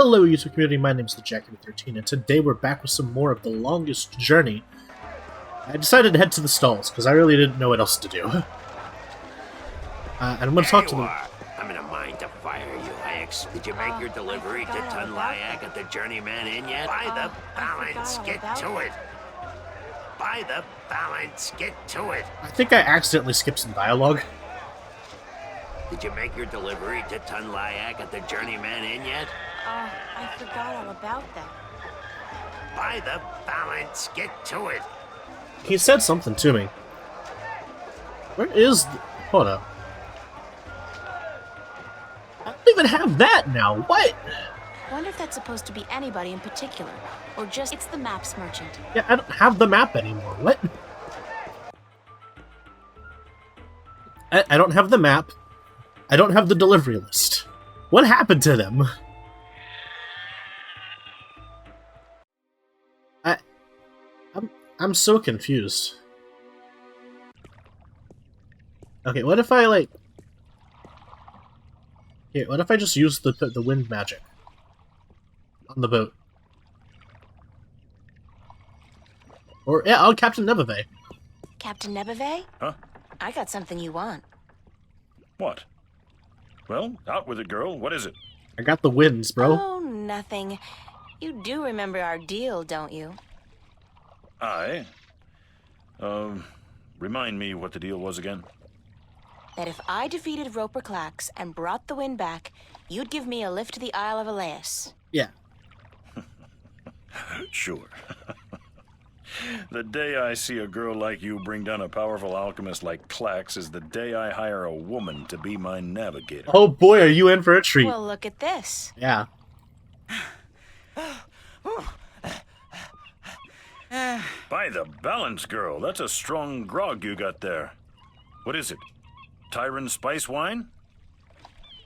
Hello YouTube community, my name is the Jackie13 and today we're back with some more of The Longest Journey. I decided to head to the stalls because I really didn't know what else to do. And I'm going to talk to them. I'm in a mind to fire you, Hicks. Did you make your delivery to Tunlayak at the Journeyman Inn yet? By the balance, get to it. By the balance, get to it. I think I accidentally skipped some dialogue. Did you make your delivery to Tunlayak at the Journeyman Inn yet? I forgot all about that. By the balance, get to it. He said something to me. Where is the... Hold up. I don't even have that now. What? I wonder if that's supposed to be anybody in particular, or just it's the maps merchant. Yeah, I don't have the map anymore. What? I don't have the map. I don't have the delivery list. What happened to them? I'm so confused. Okay, what if I like... Here, what if I just use the wind magic on the boat? Or, yeah, I'll Captain Nebeve. Captain Nebeve? Huh? I got something you want. What? Well, out with it, girl. What is it? I got the winds, bro. Oh, nothing. You do remember our deal, don't you? I? Remind me what the deal was again? That if I defeated Roper Clax and brought the wind back, you'd give me a lift to the Isle of Elias. Yeah. Sure. The day I see a girl like you bring down a powerful alchemist like Clax is the day I hire a woman to be my navigator. Oh boy, are you in for a treat. Well, look at this. Yeah. By the balance, girl. That's a strong grog you got there. What is it? Tyron spice wine?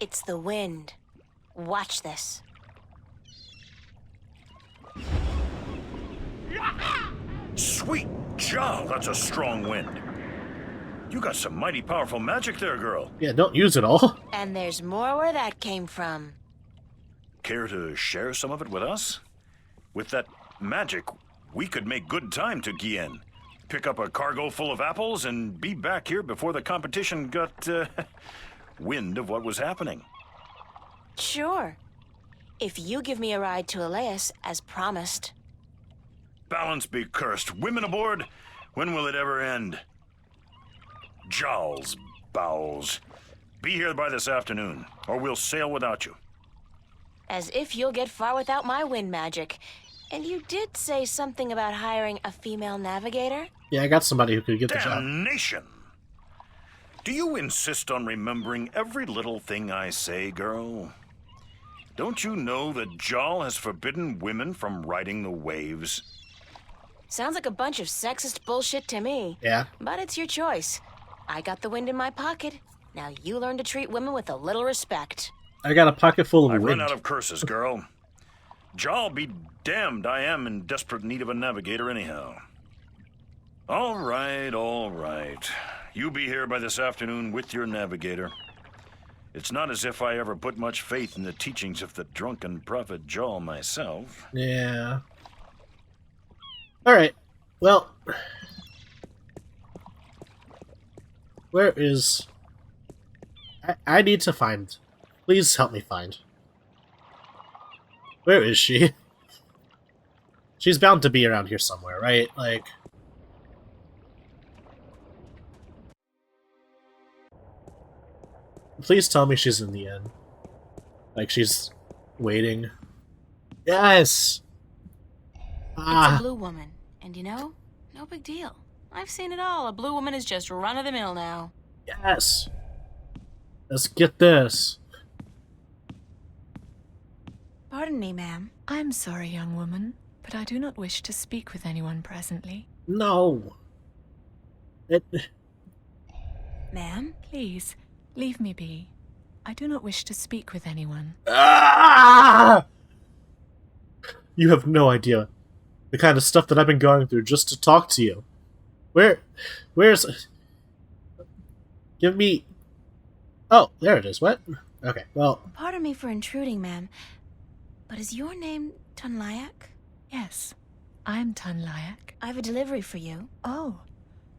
It's the wind. Watch this. Sweet jowl, that's a strong wind. You got some mighty powerful magic there, girl. Yeah, don't use it all. And there's more where that came from. Care to share some of it with us? With that magic, we could make good time to Gien. Pick up a cargo full of apples and be back here before the competition got wind of what was happening. Sure. If you give me a ride to Elias, as promised. Balance be cursed. Women aboard? When will it ever end? Jowls, bowels. Be here by this afternoon, or we'll sail without you. As if you'll get far without my wind magic. And you did say something about hiring a female navigator? Yeah, I got somebody who could get the job. Damnation! Do you insist on remembering every little thing I say, girl? Don't you know that Jal has forbidden women from riding the waves? Sounds like a bunch of sexist bullshit to me. Yeah. But it's your choice. I got the wind in my pocket. Now you learn to treat women with a little respect. I got a pocket full of I've wind. run out of curses, girl. Jal be damned, I am in desperate need of a navigator anyhow. All right. You be here by this afternoon with your navigator. It's not as if I ever put much faith in the teachings of the drunken prophet Jal myself. Yeah. Alright. Well. Where is... I need to find... Please help me find. Where is she? She's bound to be around here somewhere, right? Like... Please tell me she's in the inn. Like, she's waiting. Yes! It's a blue woman. And you know, no big deal. I've seen it all. A blue woman is just run-of-the-mill now. Yes! Let's get this. Pardon me, ma'am. I'm sorry, young woman, but I do not wish to speak with anyone presently. No. Ma'am? Please, leave me be. I do not wish to speak with anyone. Ah! You have no idea the kind of stuff that I've been going through just to talk to you. Where's... Give me... Oh, there it is. What? Okay, well... Pardon me for intruding, ma'am. But is your name Tunlayak? Yes, I'm Tunlayak. I have a delivery for you. Oh,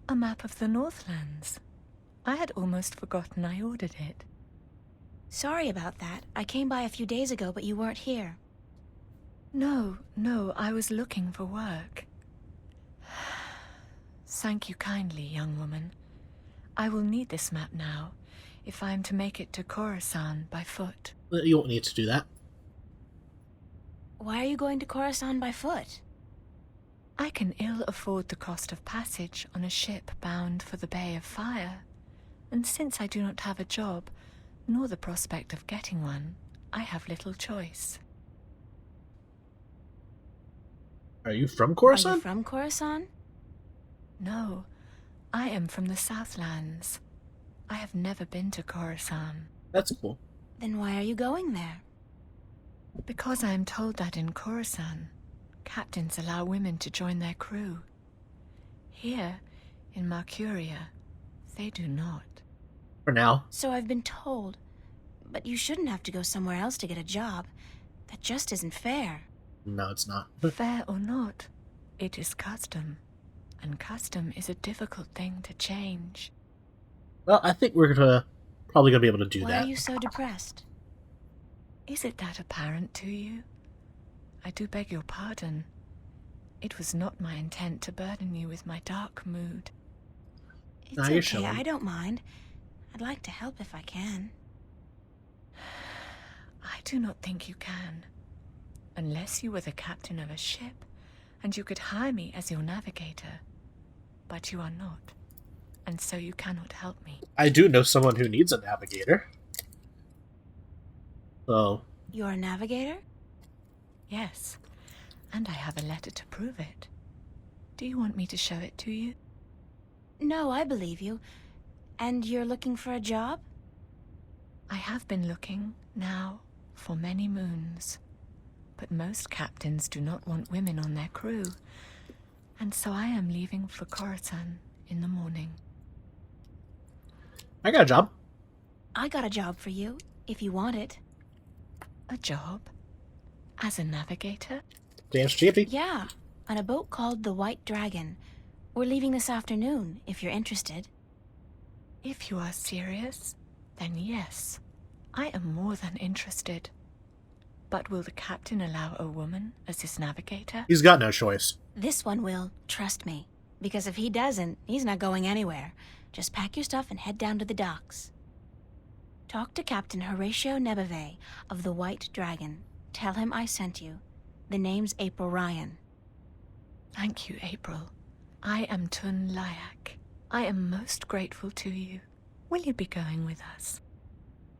a map of the Northlands. I had almost forgotten I ordered it. Sorry about that. I came by a few days ago, but you weren't here. No, I was looking for work. Thank you kindly, young woman. I will need this map now, if I am to make it to Khorasan by foot. You won't need to do that. Why are you going to Khorasan by foot? I can ill afford the cost of passage on a ship bound for the Bay of Fire, and since I do not have a job, nor the prospect of getting one, I have little choice. Are you from Are Khorasan? you from Khorasan? No, I am from the Southlands. I have never been to Khorasan. That's cool. Then why are you going there? Because I am told that in Khorasan, captains allow women to join their crew. Here, in Marcuria, they do not. For now. So I've been told. But you shouldn't have to go somewhere else to get a job. That just isn't fair. No, it's not. Fair or not, it is custom. And custom is a difficult thing to change. Well, I think we're probably gonna be able to do Why that. are you so depressed? Is it that apparent to you? I do beg your pardon. It was not my intent to burden you with my dark mood. It's Nah, you're okay, showing. I don't mind. I'd like to help if I can. I do not think you can. Unless you were the captain of a ship, and you could hire me as your navigator. But you are not, and so you cannot help me. I do know someone who needs a navigator. So, You're a navigator? Yes, and I have a letter to prove it. Do you want me to show it to you? No, I believe you. And you're looking for a job? I have been looking, now, for many moons. But most captains do not want women on their crew, and so I am leaving for Khorasan in the morning. I got a job. I got a job for you, if you want it. A job? As a navigator? James Chiefy. Yeah, on a boat called the White Dragon. We're leaving this afternoon, if you're interested. If you are serious, then yes, I am more than interested. But will the captain allow a woman as his navigator? He's got no choice. This one will, trust me. Because if he doesn't, he's not going anywhere. Just pack your stuff and head down to the docks. Talk to Captain Horatio Nebeve of the White Dragon. Tell him I sent you. The name's April Ryan. Thank you, April. I am Tunlayak. I am most grateful to you. Will you be going with us?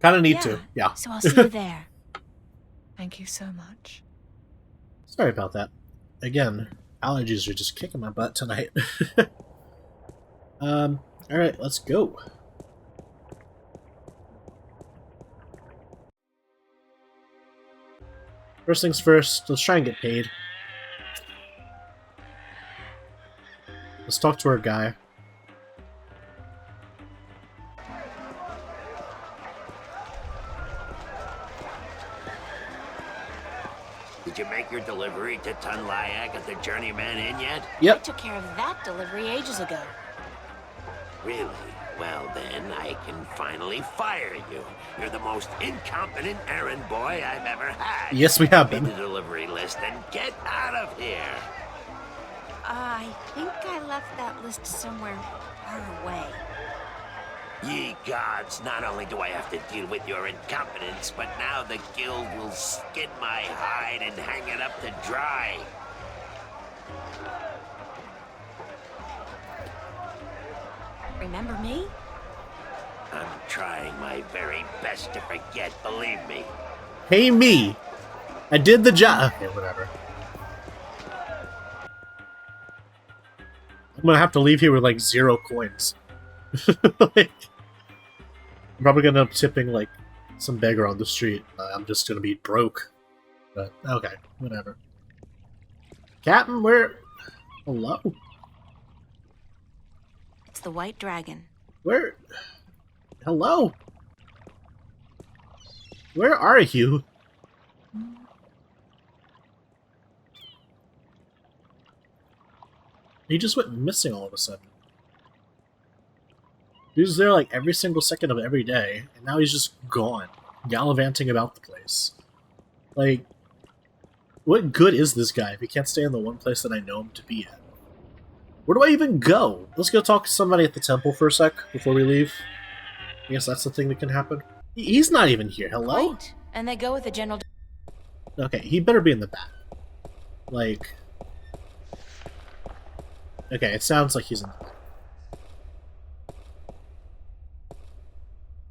Kind of need to. Yeah. So I'll see you there. Thank you so much. Sorry about that. Again, allergies are just kicking my butt tonight. Alright, let's go. First things first, let's try and get paid. Let's talk to our guy. Did you make your delivery to Tunlayak at the Journeyman Inn yet? I Yep. took care of that delivery ages ago. Really? Well, then I can finally fire you. You're the most incompetent errand boy I've ever had. Yes, we have Read been. the delivery list and get out of here. I think I left that list somewhere far away. Ye gods, not only do I have to deal with your incompetence, but now the guild will skin my hide and hang it up to dry. Remember me? I'm trying my very best to forget, believe me. Hey me! I did the job. Okay, whatever. I'm gonna have to leave here with like 0 coins. Like, I'm probably gonna end up tipping like some beggar on the street. I'm just gonna be broke. But okay, whatever. Captain, where? Hello? It's the White Dragon. Where? Hello? Where are you? He just went missing all of a sudden. He was there like every single second of every day, and now he's just gone, gallivanting about the place. Like, what good is this guy if he can't stay in the one place that I know him to be at? Where do I even go? Let's go talk to somebody at the temple for a sec before we leave. I guess that's the thing that can happen. He's not even here. Hello? Right. And they go with the general. Okay, he better be in the back. Like... Okay, it sounds like he's in the back.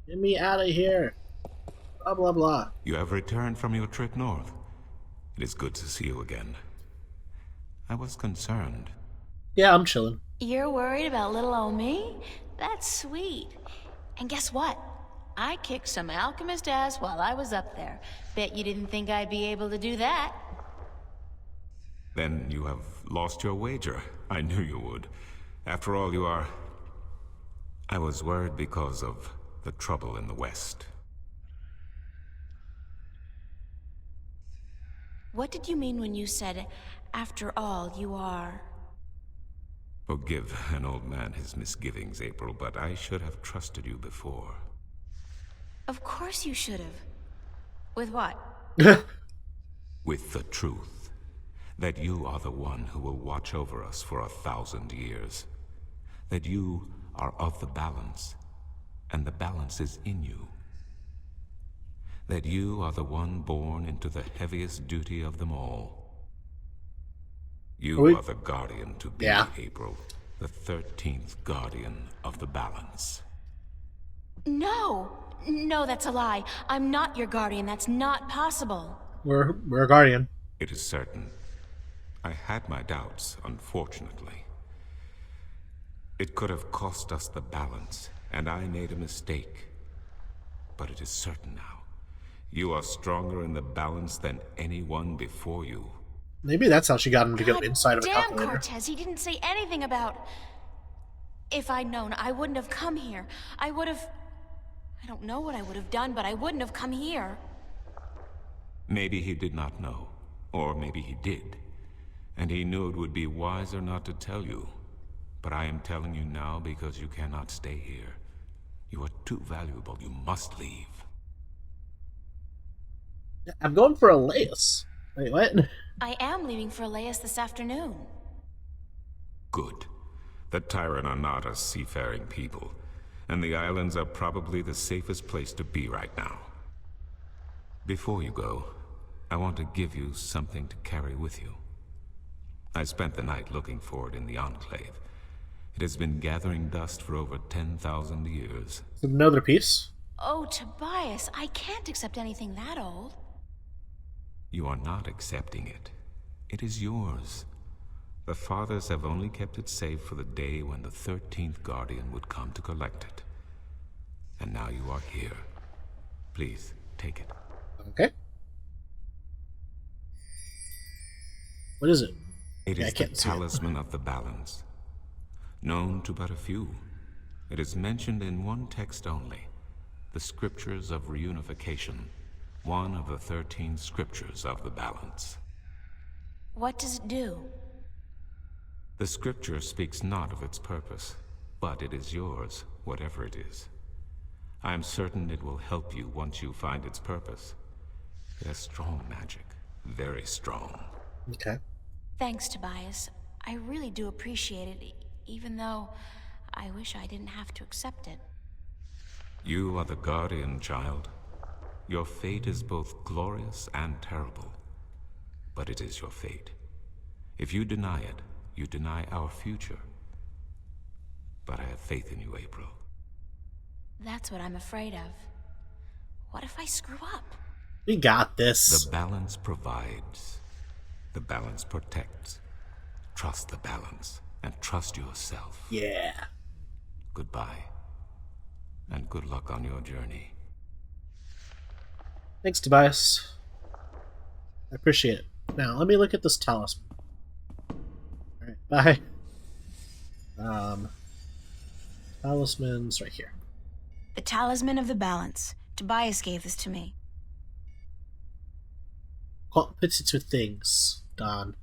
Get me out of here! Blah blah blah. You have returned from your trip north. It is good to see you again. I was concerned. Yeah, I'm chilling. You're worried about little old me? That's sweet. And guess what? I kicked some alchemist ass while I was up there. Bet you didn't think I'd be able to do that. Then you have lost your wager. I knew you would. After all, you are... I was worried because of the trouble in the West. What did you mean when you said, after all, you are... Forgive an old man his misgivings, April, but I should have trusted you before. Of course you should have. With what? With the truth. That you are the one who will watch over us for 1,000 years. That you are of the balance, and the balance is in you. That you are the one born into the heaviest duty of them all. You are the guardian to be, Yeah. April. The 13th guardian of the balance. No! No, that's a lie. I'm not your guardian. That's not possible. We're a guardian. It is certain. I had my doubts, unfortunately. It could have cost us the balance, and I made a mistake. But it is certain now. You are stronger in the balance than anyone before you. Maybe that's how she got him to go inside of a Damn, calculator. Cortez, he didn't say anything about... If I'd known, I wouldn't have come here. I would have... I don't know what I would have done, but I wouldn't have come here. Maybe he did not know, or maybe he did. And he knew it would be wiser not to tell you. But I am telling you now because you cannot stay here. You are too valuable. You must leave. I'm going for Elias. Wait, what? I am leaving for Elias this afternoon. Good. The Tyrant are not a seafaring people, and the islands are probably the safest place to be right now. Before you go, I want to give you something to carry with you. I spent the night looking for it in the Enclave. It has been gathering dust for over 10,000 years. Another piece? Oh, Tobias, I can't accept anything that old. You are not accepting it. It is yours. The Fathers have only kept it safe for the day when the 13th Guardian would come to collect it. And now you are here. Please, take it. Okay. What is it? It Yeah, I is the can't see it. talisman of the balance. Known to but a few. It is mentioned in one text only. The Scriptures of Reunification. One of the 13 scriptures of the balance. What does it do? The scripture speaks not of its purpose, but it is yours, whatever it is. I am certain it will help you once you find its purpose. It has strong magic, very strong. Okay. Thanks, Tobias. I really do appreciate it, even though I wish I didn't have to accept it. You are the guardian, child. Your fate is both glorious and terrible. But it is your fate. If you deny it, you deny our future. But I have faith in you, April. That's what I'm afraid of. What if I screw up? We got this. The balance provides. The balance protects. Trust the balance, and trust yourself. Yeah. Goodbye. And good luck on your journey. Thanks, Tobias. I appreciate it. Now, let me look at this talisman. Alright, bye. Talisman's right here. The Talisman of the Balance. Tobias gave this to me. Puts it to things, Don.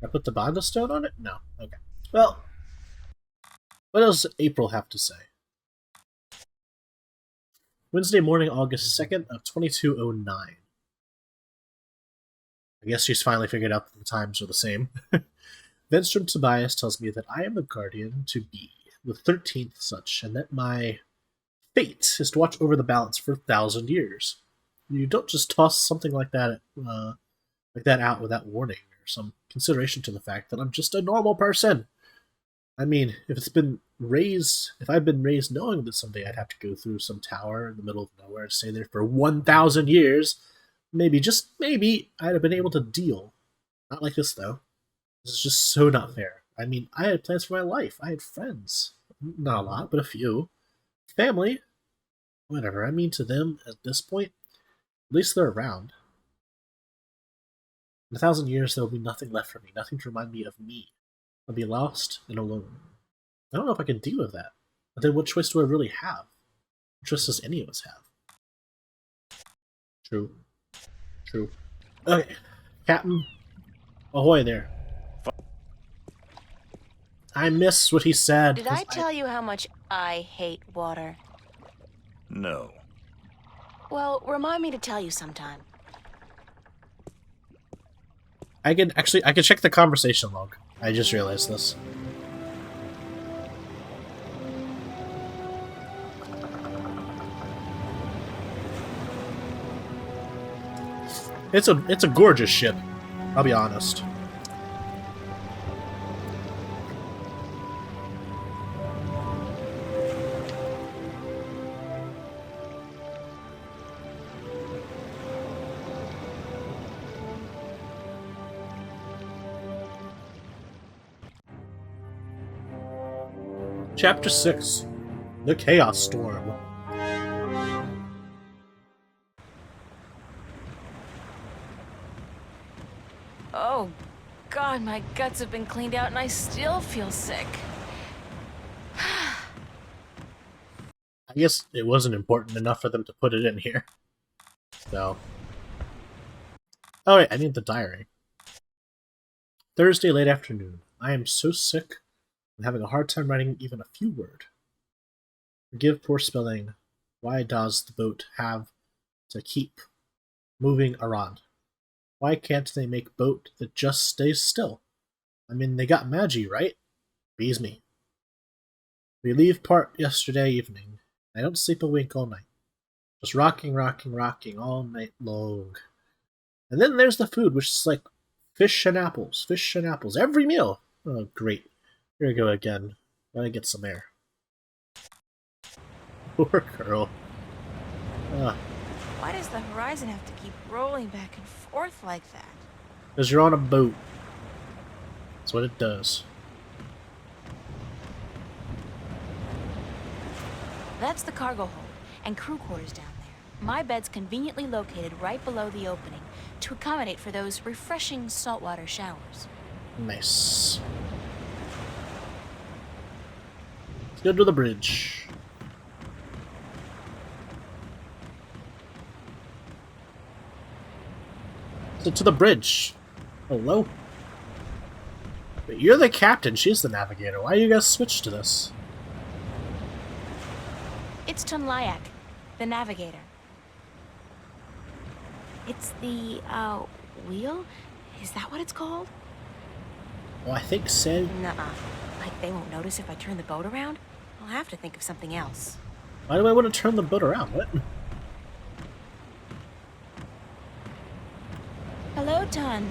I put the Bonda stone on it? No. Okay. Well, what does April have to say? Wednesday morning, August 2nd of 2209. I guess she's finally figured out that the times are the same. Venstrom Tobias tells me that I am the guardian to be, the 13th such, and that my fate is to watch over the balance for 1,000 years. You don't just toss something like that out without warning or some consideration to the fact that I'm just a normal person. I mean, if I've been raised knowing that someday I'd have to go through some tower in the middle of nowhere and stay there for 1,000 years, maybe, just maybe, I'd have been able to deal. Not like this, though. This is just so not fair. I mean, I had plans for my life. I had friends. Not a lot, but a few. Family. Whatever. I mean, to them, at this point, at least they're around. In 1,000 years, there will be nothing left for me. Nothing to remind me of me. I'll be lost and alone. I don't know if I can deal with that. But then what choice do I really have? What choice does any of us have? True. Okay. Captain. Ahoy there. I missed what he said. Did I tell you how much I hate water? No. Well, remind me to tell you sometime. I can check the conversation log. I just realized this. It's a gorgeous ship. I'll be honest. Chapter 6. The Chaos Storm. Oh, God, my guts have been cleaned out and I still feel sick. I guess it wasn't important enough for them to put it in here. So. Oh wait, I need the diary. Thursday late afternoon. I am so sick. I'm having a hard time writing even a few words. Forgive poor spelling. Why does the boat have to keep moving around? Why can't they make boat that just stays still? I mean, they got Magi, right? Bees me. We leave port yesterday evening. I don't sleep a wink all night. Just rocking all night long. And then there's the food, which is like fish and apples, every meal. Oh, great. Here we go again. Gotta get some air. Poor girl. Why does the horizon have to keep rolling back and forth like that? Because you're on a boat. That's what it does. That's the cargo hold and crew quarters down there. My bed's conveniently located right below the opening to accommodate for those refreshing saltwater showers. Nice. Let's go to the bridge. To the bridge. Hello? But you're the captain, she's the navigator. Why you guys switch to this? It's Tunlayak, the navigator. It's the, wheel? Is that what it's called? Well, I think so. Nuh-uh. Like they won't notice if I turn the boat around? I'll have to think of something else. Why do I want to turn the boat around? What? Hello, Tun.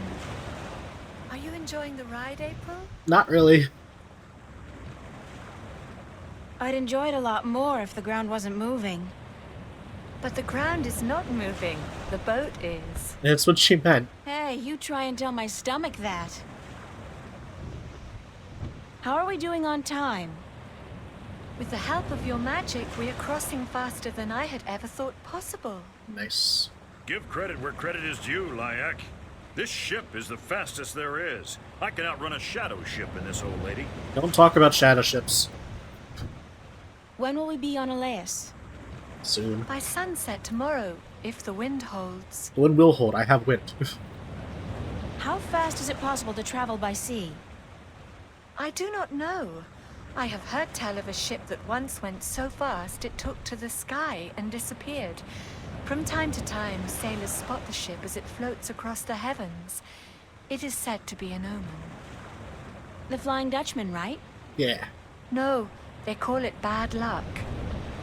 Are you enjoying the ride, April? Not really. I'd enjoy it a lot more if the ground wasn't moving. But the ground is not moving. The boat is. That's what she meant. Hey, you try and tell my stomach that. How are we doing on time? With the help of your magic, we are crossing faster than I had ever thought possible. Nice. Give credit where credit is due, Lyak. This ship is the fastest there is. I can outrun a shadow ship in this old lady. Don't talk about shadow ships. When will we be on Elias? Soon. By sunset tomorrow, if the wind holds. The wind will hold. I have wind. How fast is it possible to travel by sea? I do not know. I have heard tell of a ship that once went so fast it took to the sky and disappeared. From time to time, sailors spot the ship as it floats across the heavens. It is said to be an omen. The Flying Dutchman, right? Yeah. No, they call it bad luck.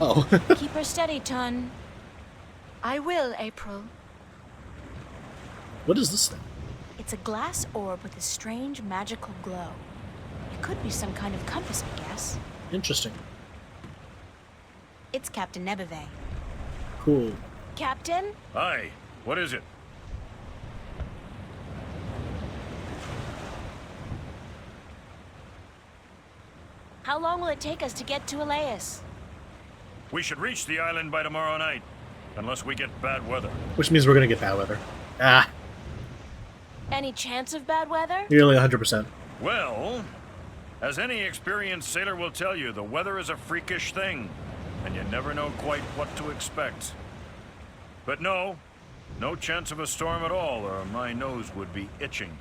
Oh. Keep her steady, Tun. I will, April. What is this thing? It's a glass orb with a strange magical glow. It could be some kind of compass, I guess. Interesting. It's Captain Nebeve. Cool. Captain? Aye, what is it? How long will it take us to get to Elias? We should reach the island by tomorrow night, unless we get bad weather. Which means we're gonna get bad weather. Ah, Any chance of bad weather? nearly 100%. Well, as any experienced sailor will tell you, the weather is a freakish thing, and you never know quite what to expect. But no chance of a storm at all, or my nose would be itching.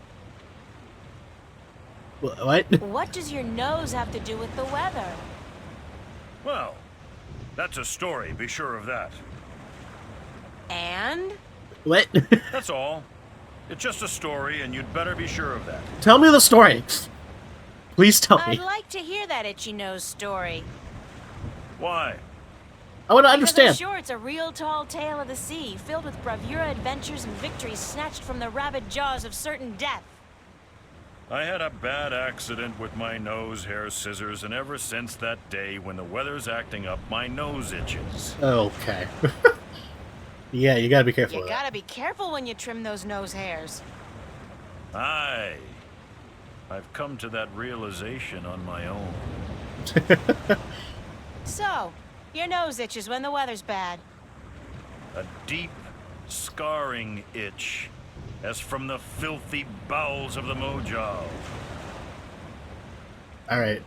What? What does your nose have to do with the weather? Well, that's a story, be sure of that. And? What? That's all. It's just a story, and you'd better be sure of that. Tell me the story. Please tell I'd me. like to hear that itchy nose story. Why? I want to Because I'm understand. sure it's a real tall tale of the sea, filled with bravura adventures and victories snatched from the rabid jaws of certain death. I had a bad accident with my nose hair scissors, and ever since that day, when the weather's acting up, my nose itches. Okay. Yeah, you gotta be careful You of that. gotta be careful when you trim those nose hairs. Aye. I've come to that realization on my own. So, your nose itches when the weather's bad. A deep, scarring itch, as from the filthy bowels of the Mojal. Alright.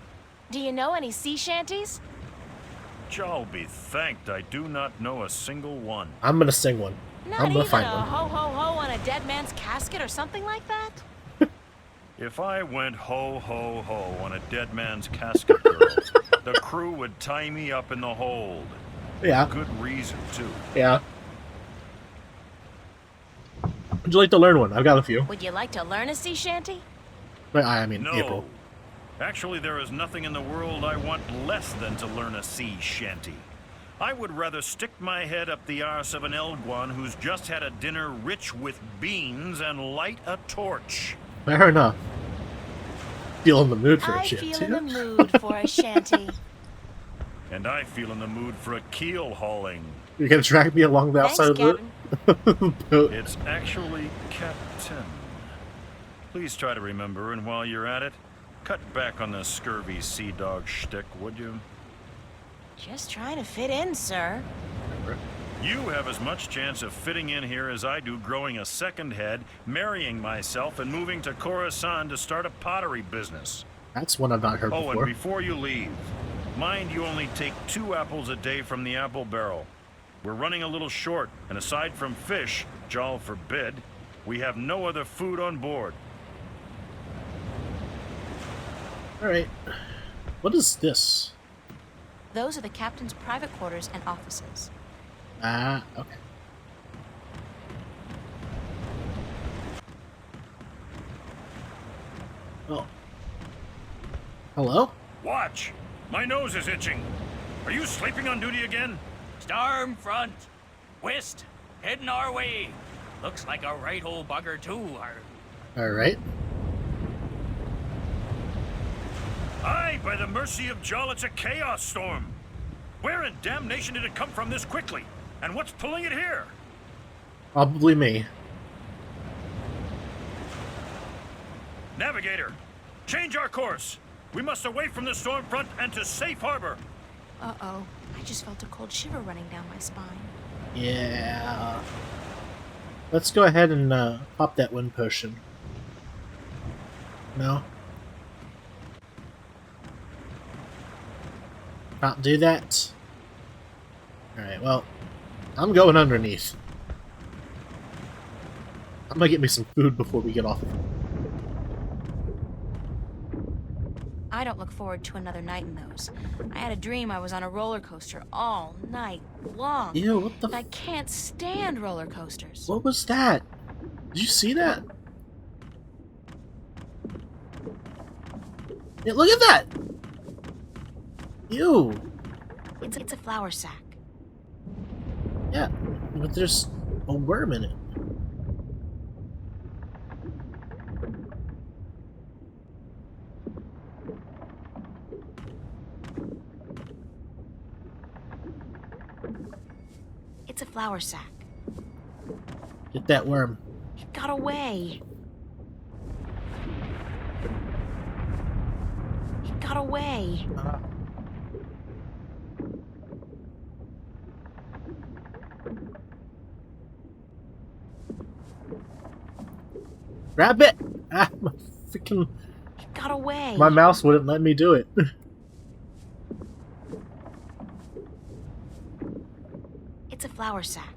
Do you know any sea shanties? Jal be thanked I do not know a single one. I'm gonna sing one. Not I'm gonna even find a one. ho ho ho on a dead man's casket or something like that? If I went ho ho ho on a dead man's casket, girl, the crew would tie me up in the hold. Yeah, Good reason, too. yeah. Would you like to learn one? I've got a few. Would you like to learn a sea shanty? But I mean, No. April. Actually, there is nothing in the world I want less than to learn a sea shanty. I would rather stick my head up the arse of an Elguan who's just had a dinner rich with beans and light a torch. Fair enough. Feel in the mood for a I shit, feel too. in the mood for a shanty. And I feel in the mood for a keel hauling. You're gonna drag me along the Thanks, outside Captain. of the boat. It's actually Captain. Please try to remember, and while you're at it, cut back on the scurvy sea dog shtick, would you? Just trying to fit in, sir. You have as much chance of fitting in here as I do growing a second head, marrying myself, and moving to Khorasan to start a pottery business. That's one I've not heard Oh, and before. before you leave, mind you only take 2 apples a day from the apple barrel. We're running a little short, and aside from fish, Jal forbid, we have no other food on board. Alright. What is this? Those are the captain's private quarters and offices. Ah, okay. Oh. Hello? Watch! My nose is itching. Are you sleeping on duty again? Storm front. West. Heading our way. Looks like a right old bugger, too. Alright. Aye, by the mercy of Jal, it's a chaos storm. Where in damnation did it come from this quickly? And what's pulling it here? Probably me. Navigator, change our course. We must away from the storm front and to safe harbor. Uh-oh. I just felt a cold shiver running down my spine. Yeah. Let's go ahead and pop that wind potion. No? Not do that? Alright, well, I'm going underneath. I'm gonna get me some food before we get off. I don't look forward to another night in those. I had a dream I was on a roller coaster all night long. Ew, what the And I can't stand roller coasters. What was that? Did you see that? Yeah, look at that! Ew. It's a flour sack. Yeah, but there's a worm in it. It's a flour sack. Get that worm. It got away. It got away. Grab it! Ah, my freaking... It got away. My mouse wouldn't let me do it. It's a flour sack.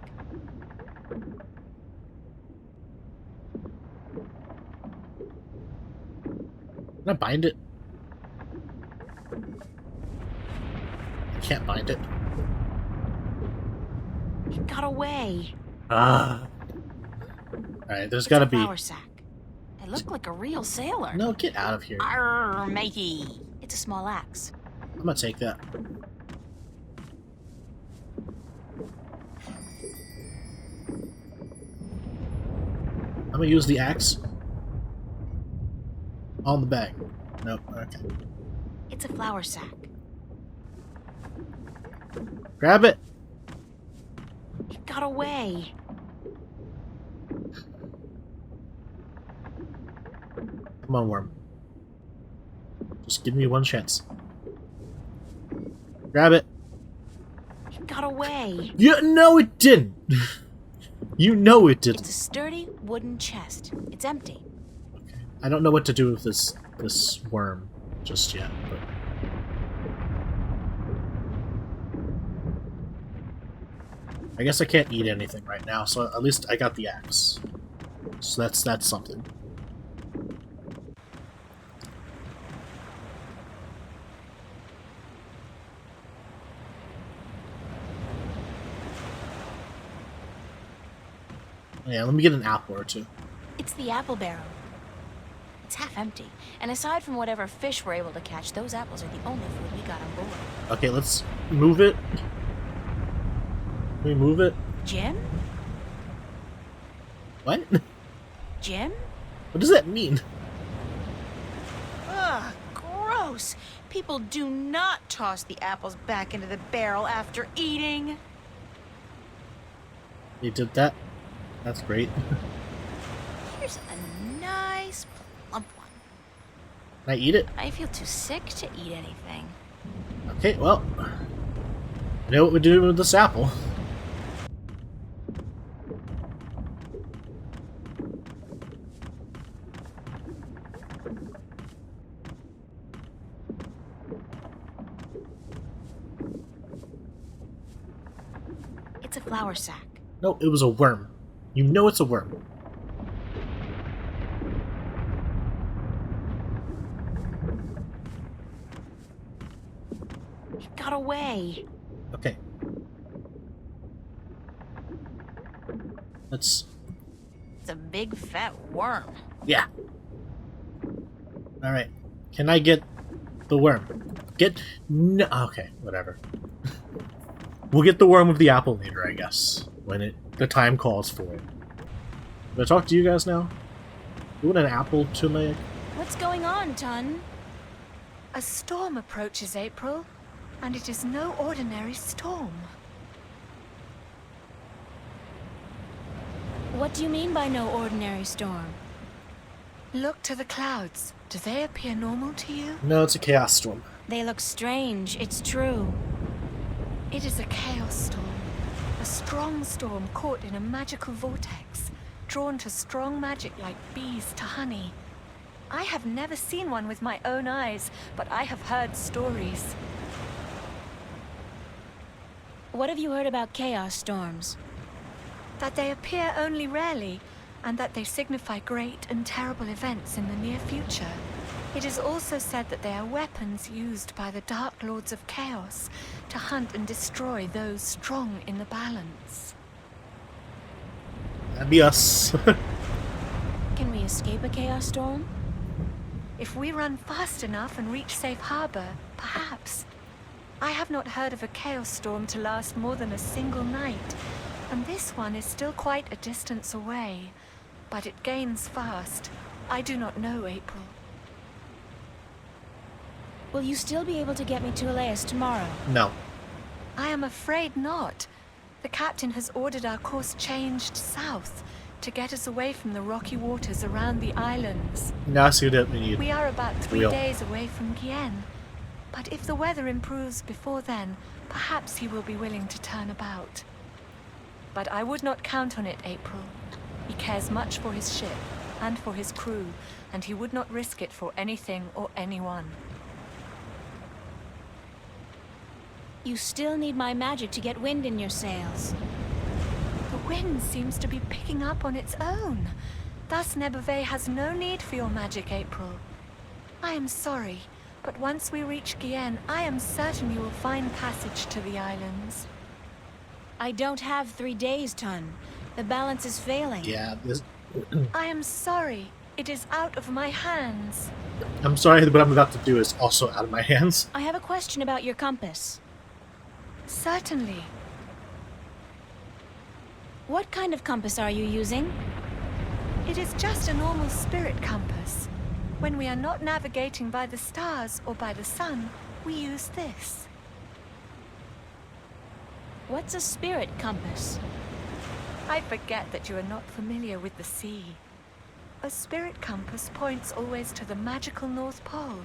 Can I bind it? I can't bind it. It got away. Ah. Alright, there's It's gotta a be... flour sack. It looked like a real sailor. No, get out of here. Arr, matey. It's a small axe. I'm gonna take that. I'm gonna use the axe on the bag. Nope, okay. It's a flour sack. Grab it! It got away. Come on, worm. Just give me one chance. Grab it! It got away. No, it didn't! You know it didn't. It's a sturdy wooden chest. It's empty. Okay. I don't know what to do with this worm just yet, but... I guess I can't eat anything right now, so at least I got the axe. So that's something. Yeah, let me get an apple or two. It's the apple barrel. It's half empty. And aside from whatever fish we're able to catch, those apples are the only food we got on board. Okay, let's move it. Can we move it? Jim? What? Jim? What does that mean? Ugh, gross. People do not toss the apples back into the barrel after eating. They did that? That's great. Here's a nice plump one. Can I eat it? I feel too sick to eat anything. Okay, well, I know what we're doing with this apple. It's a flour sack. No, it was a worm. You know it's a worm. It got away. Okay. Let's... It's a big fat worm. Yeah. Alright. Can I get the worm? No, okay, whatever. We'll get the worm with the apple later, I guess. When the time calls for it. Did I talk to you guys now? You want an apple to my... What's going on, Tun? A storm approaches, April, and it is no ordinary storm. What do you mean by no ordinary storm? Look to the clouds. Do they appear normal to you? No, it's a chaos storm. They look strange, it's true. It is a chaos storm. A strong storm caught in a magical vortex, drawn to strong magic like bees to honey. I have never seen one with my own eyes, but I have heard stories. What have you heard about chaos storms? That they appear only rarely, and that they signify great and terrible events in the near future. It is also said that they are weapons used by the Dark Lords of Chaos to hunt and destroy those strong in the balance. That'd be us. Can we escape a chaos storm? If we run fast enough and reach safe harbor, perhaps. I have not heard of a chaos storm to last more than a single night, and this one is still quite a distance away. But it gains fast. I do not know, April. Will you still be able to get me to Elias tomorrow? No. I am afraid not. The captain has ordered our course changed south to get us away from the rocky waters around the islands. Now I see what we need. We are about 3 Real. days away from Gien. But if the weather improves before then, perhaps he will be willing to turn about. But I would not count on it, April. He cares much for his ship and for his crew, and he would not risk it for anything or anyone. You still need my magic to get wind in your sails. The wind seems to be picking up on its own. Thus Nebuve has no need for your magic, April. I am sorry, but once we reach Gien, I am certain you will find passage to the islands. I don't have 3 days, Tun. The balance is failing. Yeah, this... I am sorry. It is out of my hands. I'm sorry, what I'm about to do is also out of my hands. I have a question about your compass. Certainly. What kind of compass are you using? It is just a normal spirit compass. When we are not navigating by the stars or by the sun, we use this. What's a spirit compass? I forget that you are not familiar with the sea. A spirit compass points always to the magical North Pole,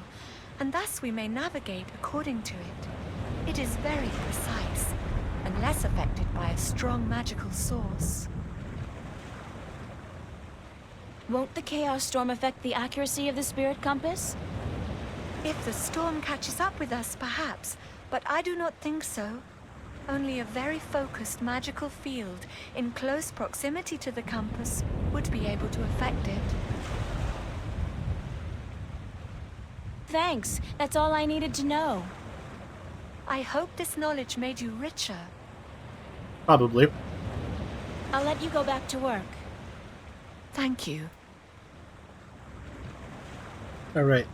and thus we may navigate according to it. It is very precise, and less affected by a strong magical source. Won't the chaos storm affect the accuracy of the spirit compass? If the storm catches up with us, perhaps, but I do not think so. Only a very focused magical field in close proximity to the compass would be able to affect it. Thanks. That's all I needed to know. I hope this knowledge made you richer. Probably. I'll let you go back to work. Thank you. Alright.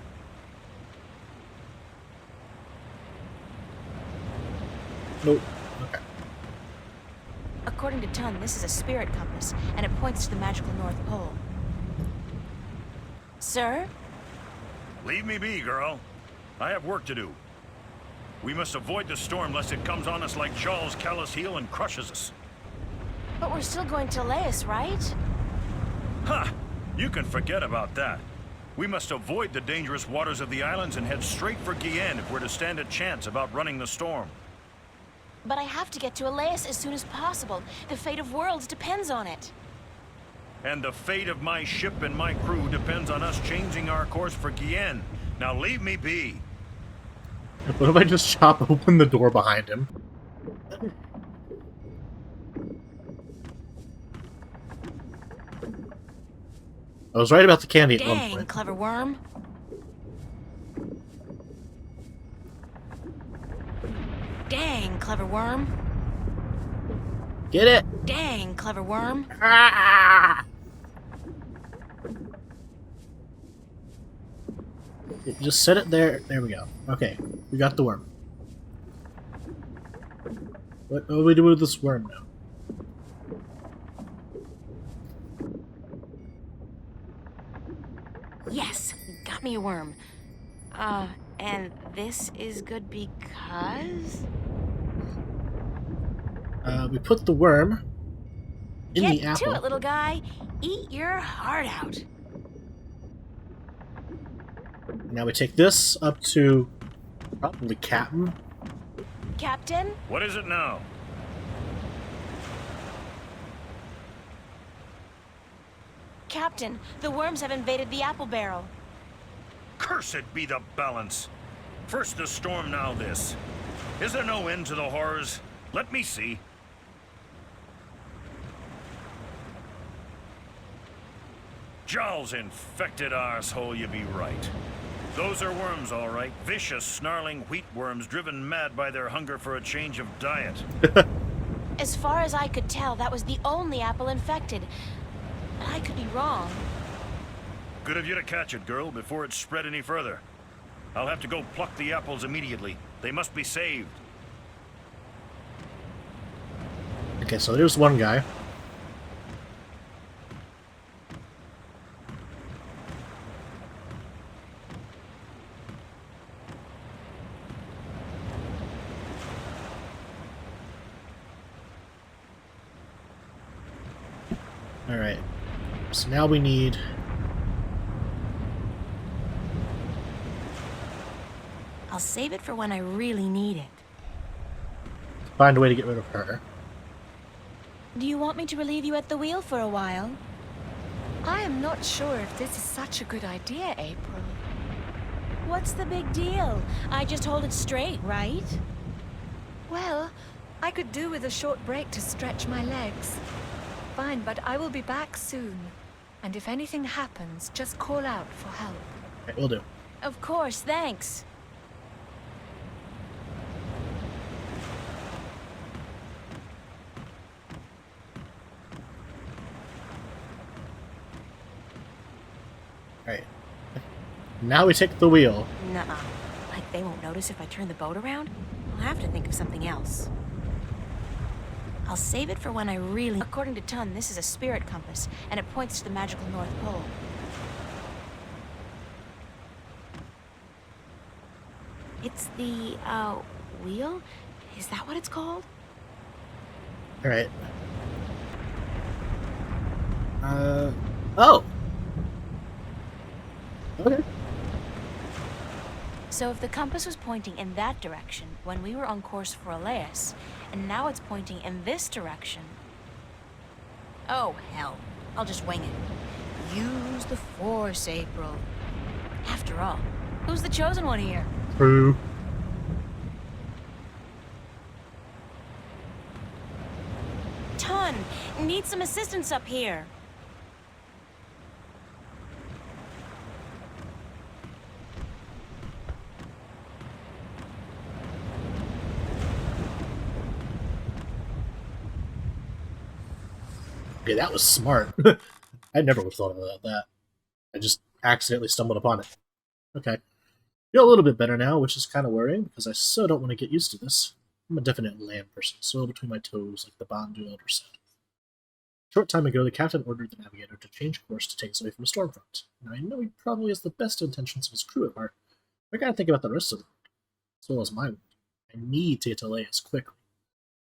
Nope. Okay. According to Tun, this is a spirit compass, and it points to the magical North Pole. Sir? Leave me be, girl. I have work to do. We must avoid the storm lest it comes on us like Jaw's callous heel and crushes us. But we're still going to Elias, right? Ha! You can forget about that. We must avoid the dangerous waters of the islands and head straight for Gien if we're to stand a chance about running the storm. But I have to get to Elias as soon as possible. The fate of worlds depends on it. And the fate of my ship and my crew depends on us changing our course for Gien. Now leave me be. What if I just chop open the door behind him? I was right about the candy at one Dang, point. clever worm. Dang, clever worm. Get it? Dang, clever worm. Just set it there. There we go. Okay, we got the worm. What do we do with this worm now? Yes, got me a worm. And this is good because... We put the worm in the Get apple. to it, little guy. Eat your heart out. Now we take this up to probably Captain. Captain? What is it now? Captain, the worms have invaded the apple barrel. Cursed be the balance. First the storm, now this. Is there no end to the horrors? Let me see. Jowl's infected arsehole, you be right. Those are worms, all right. Vicious, snarling wheat worms driven mad by their hunger for a change of diet. As far as I could tell, that was the only apple infected. But I could be wrong. Good of you to catch it, girl, before it spread any further. I'll have to go pluck the apples immediately. They must be saved. Okay, so there's one guy. Alright. So now we need... I'll save it for when I really need it. find a way to get rid of her. Do you want me to relieve you at the wheel for a while? I am not sure if this is such a good idea, April. What's the big deal? I just hold it straight, right? Well, I could do with a short break to stretch my legs. Fine, but I will be back soon. And if anything happens, just call out for help. Okay, will do. Of course, thanks. Alright. Now we take the wheel. Nuh-uh. Like they won't notice if I turn the boat around? I'll have to think of something else. I'll save it for when I really... According to Tun, this is a spirit compass, and it points to the magical North Pole. It's the, wheel? Is that what it's called? Alright. Oh! Okay. So if the compass was pointing in that direction when we were on course for Elias, and now it's pointing in this direction... Oh, hell. I'll just wing it. Use the Force, April. After all, who's the chosen one here? True. Tun, need some assistance up here. Okay, that was smart. I never would have thought about that. I just accidentally stumbled upon it. Okay. Feel a little bit better now, which is kind of worrying, because I so don't want to get used to this. I'm a definite land person, soil between my toes, like the Bandu elder said. A short time ago, the captain ordered the navigator to change course to take us away from the storm front. Now, I know he probably has the best intentions of his crew at heart, but I gotta think about the rest of the world, as well as my world. I need to get to Elias quickly.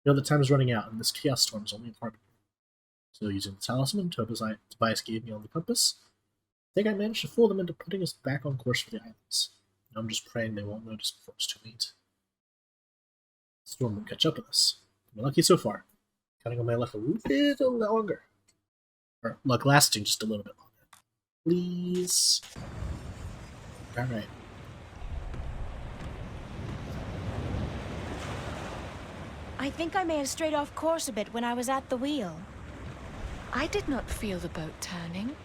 You know, the time is running out, and this chaos storm is only a part of it. So, using the talisman Tobias gave me on the compass, I think I managed to fool them into putting us back on course for the islands. And I'm just praying they won't notice before it's too late. The storm won't catch up with us. We're lucky so far. Counting on my luck a little longer. Or luck lasting just a little bit longer. Please. Alright. I think I may have strayed off course a bit when I was at the wheel. I did not feel the boat turning.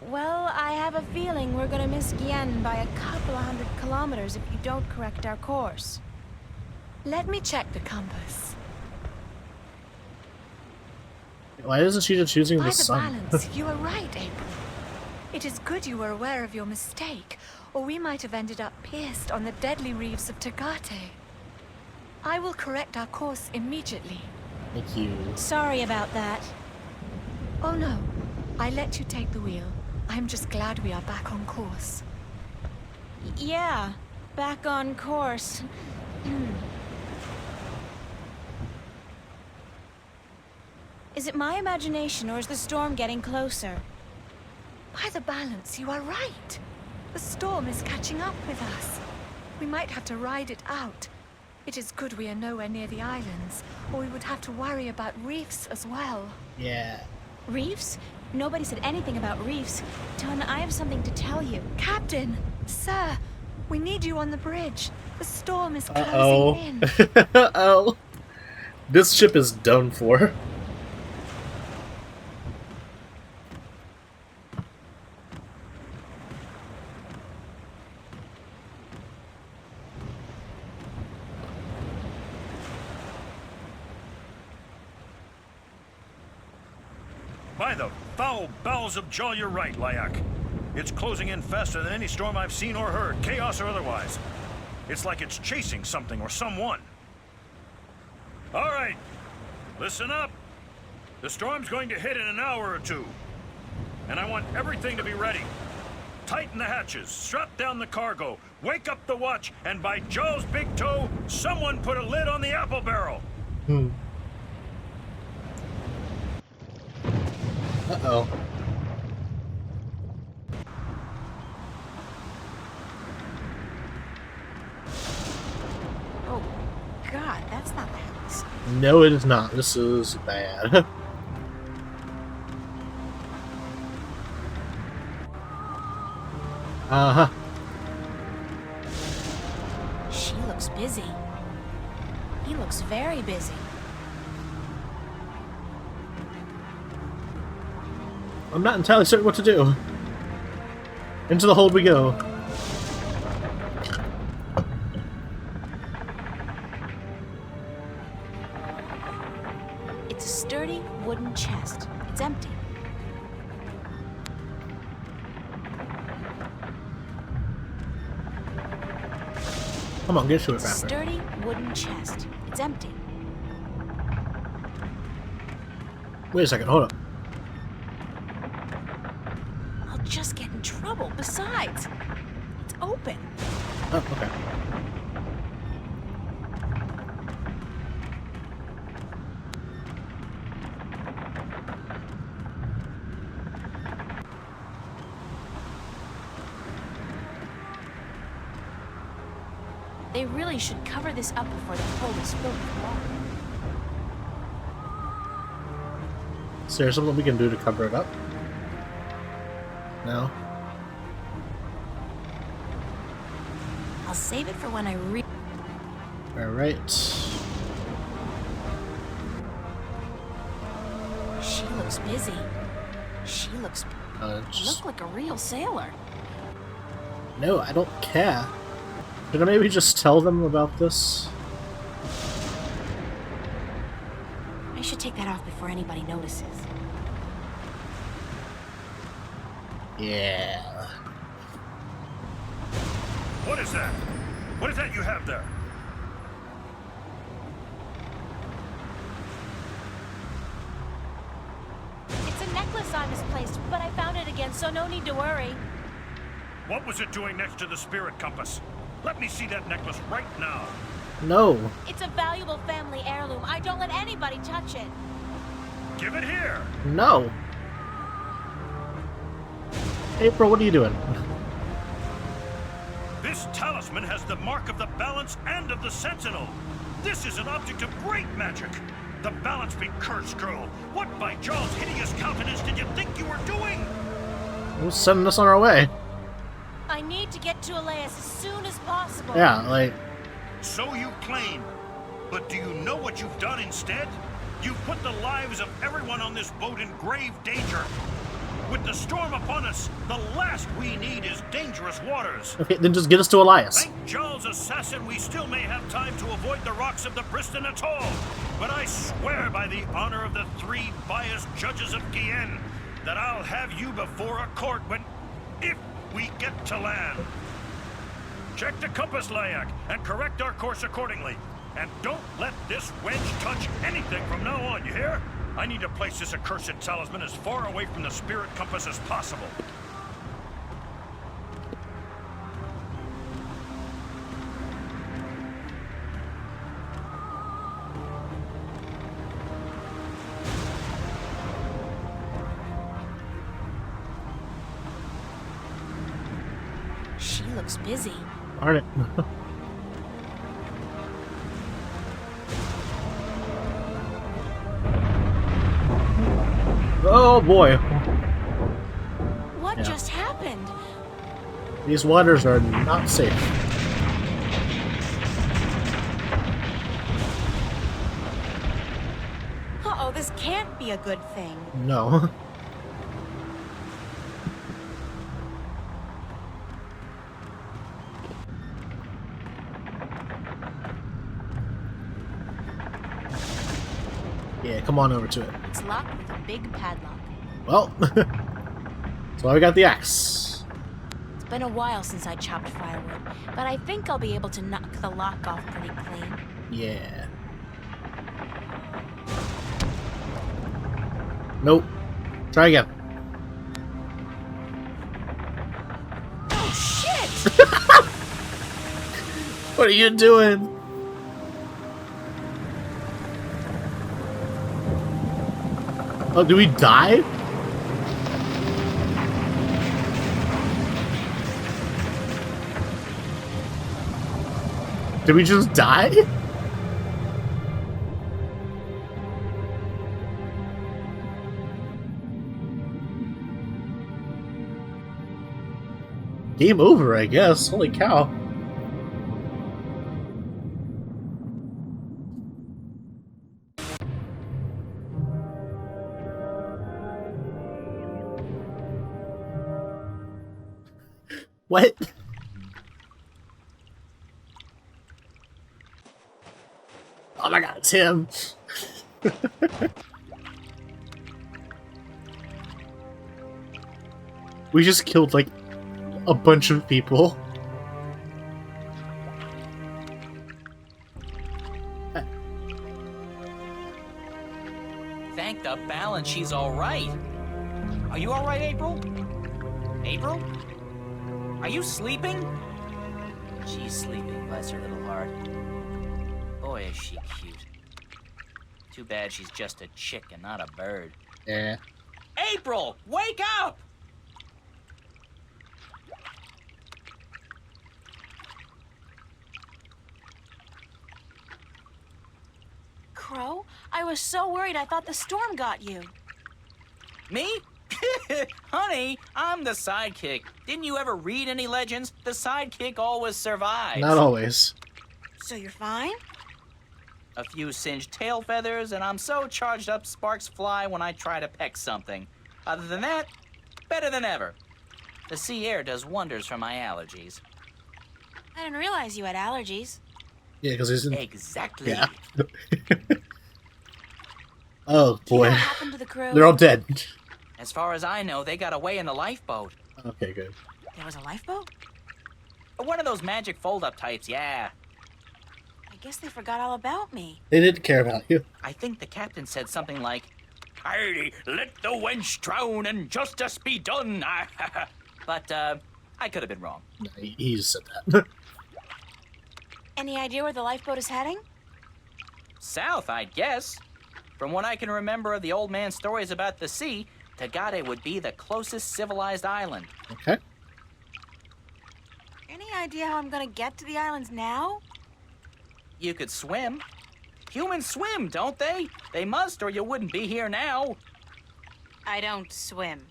Well, I have a feeling we're gonna miss Gien by a couple of 100 kilometers if you don't correct our course. Let me check the compass. Why isn't she just choosing By the the sun? balance, you are right, April. It is good you were aware of your mistake, or we might have ended up pierced on the deadly reefs of Tagate. I will correct our course immediately. Thank you. Sorry about that. Oh no, I let you take the wheel. I'm just glad we are back on course. Yeah, back on course. Is it my imagination or is the storm getting closer? By the balance, you are right. The storm is catching up with us. We might have to ride it out. It is good we are nowhere near the islands, or we would have to worry about reefs as well. Yeah. Reefs? Nobody said anything about reefs. Tun, I have something to tell you. Captain! Sir! We need you on the bridge. The storm is closing Uh-oh. in. Uh-oh. This ship is done for. By the foul bowels of Jaw, you're right, Lyak. It's closing in faster than any storm I've seen or heard, chaos or otherwise. It's like it's chasing something or someone. All right, listen up. The storm's going to hit in an hour or two, and I want everything to be ready. Tighten the hatches, strap down the cargo, wake up the watch, and by Jaw's big toe, someone put a lid on the apple barrel. Uh-oh. Oh, God, that's not the house. No, it is not. This is bad. Uh-huh. She looks busy. He looks very busy. I'm not entirely certain what to do. Into the hold we go. It's a sturdy wooden chest. It's empty. Come on, get to it, Raptor. Sturdy wooden chest. It's empty. Wait a second, hold up. I'll just get in trouble. Besides, it's open. Oh, okay. They really should cover this up before the hold is filled with water. Is there something we can do to cover it up? No? I'll save it for when I Alright. She looks busy. She looks Just... look like a real sailor. No, I don't care. Should I maybe just tell them about this? I should take that off before anybody notices. Yeah. What is that? What is that you have there? It's a necklace I misplaced, but I found it again, so no need to worry. What was it doing next to the spirit compass? Let me see that necklace right now. No. It's a valuable family heirloom. I don't let anybody touch it. Give it here. No. April, what are you doing? This talisman has the mark of the balance and of the sentinel. This is an object of great magic. The balance be cursed, girl. What by Jaw's hideous countenance did you think you were doing? Who's sending us on our way? I need to get to Elias as soon as possible. Yeah, like... So you claim. But do you know what you've done instead? You've put the lives of everyone on this boat in grave danger. With the storm upon us, the last we need is dangerous waters. Okay, then just get us to Elias. Thank Jaw's assassin, we still may have time to avoid the rocks of the Briston Atoll. But I swear by the honor of the 3 biased judges of Gien that I'll have you before a court when... if we get to land. Check the compass, Lyak, and correct our course accordingly. And don't let this wedge touch anything from now on, you hear? I need to place this accursed talisman as far away from the spirit compass as possible. She looks busy. Darn it. Oh boy. What Yeah. just happened? These waters are not safe. Uh-oh, this can't be a good thing. No. Yeah, come on over to it. It's locked with a big padlock. Well, so I got the axe. It's been a while since I chopped firewood, but I think I'll be able to knock the lock off pretty clean. Yeah. Nope. Try again. Oh, shit! What are you doing? Oh, do we die? Did we just die? Game over, I guess. Holy cow. What? Oh my god, it's him. We just killed like a bunch of people. Thank the balance she's all right. Are you all right, April? April? Are you sleeping? She's sleeping, bless her little heart. Boy, is she cute. Too bad she's just a chick and not a bird. Yeah. April, wake up! Crow, I was so worried I thought the storm got you. Me? Honey, I'm the sidekick. Didn't you ever read any legends? The sidekick always survives. Not always. So you're fine? A few singed tail feathers, and I'm so charged up sparks fly when I try to peck something. Other than that, better than ever. The sea air does wonders for my allergies. I didn't realize you had allergies. Yeah, because he's in. Exactly. Yeah. Oh Do you know boy. what happened to the crew? They're all dead. As far as I know, they got away in the lifeboat. Okay, good. There was a lifeboat? One of those magic fold-up types, yeah. I guess they forgot all about me. They didn't care about you. I think the captain said something like, "Hey, let the wench drown and justice be done." But, I could have been wrong. No, he just said that. Any idea where the lifeboat is heading? South, I guess. From what I can remember of the old man's stories about the sea, Tagade would be the closest civilized island. Okay. Any idea how I'm gonna get to the islands now? You could swim. Humans swim, don't they? They must, or you wouldn't be here now. I don't swim.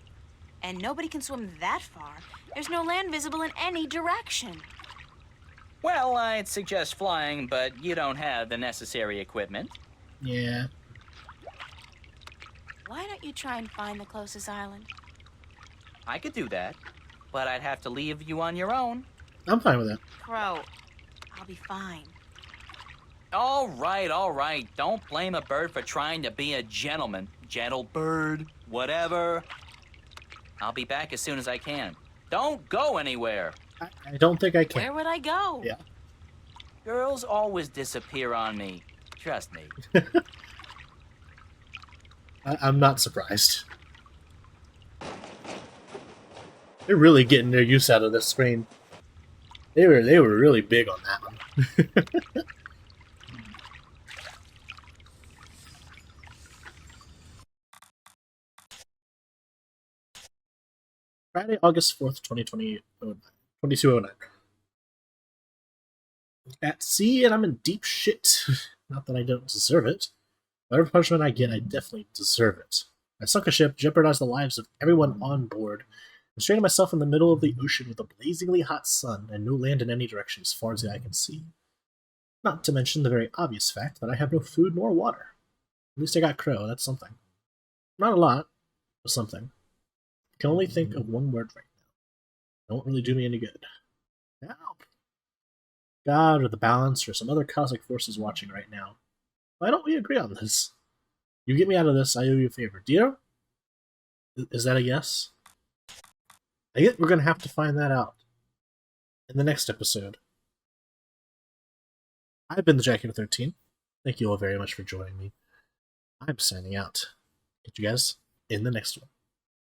And nobody can swim that far. There's no land visible in any direction. Well, I'd suggest flying, but you don't have the necessary equipment. Yeah. Why don't you try and find the closest island? I could do that, but I'd have to leave you on your own. I'm fine with that. Crow, I'll be fine. All right. Don't blame a bird for trying to be a gentleman. Gentle bird, whatever. I'll be back as soon as I can. Don't go anywhere. I don't think I can. Where would I go? Yeah. Girls always disappear on me. Trust me. I'm not surprised. They're really getting their use out of this screen. They were really big on that one. Friday, August 4th, 2209. At sea, and I'm in deep shit. Not that I don't deserve it. Whatever punishment I get, I definitely deserve it. I sunk a ship, jeopardized the lives of everyone on board, and stranded myself in the middle of the ocean with a blazingly hot sun and no land in any direction as far as the eye can see. Not to mention the very obvious fact that I have no food nor water. At least I got crow, that's something. Not a lot, but something. I can only think of one word right now. Don't really do me any good. Help! God, or the balance, or some other cosmic forces watching right now. Why don't we agree on this? You get me out of this, I owe you a favor. Deal? Is that a yes? I guess we're going to have to find that out in the next episode. I've been the Jackie 13. Thank you all very much for joining me. I'm signing out. Catch you guys in the next one.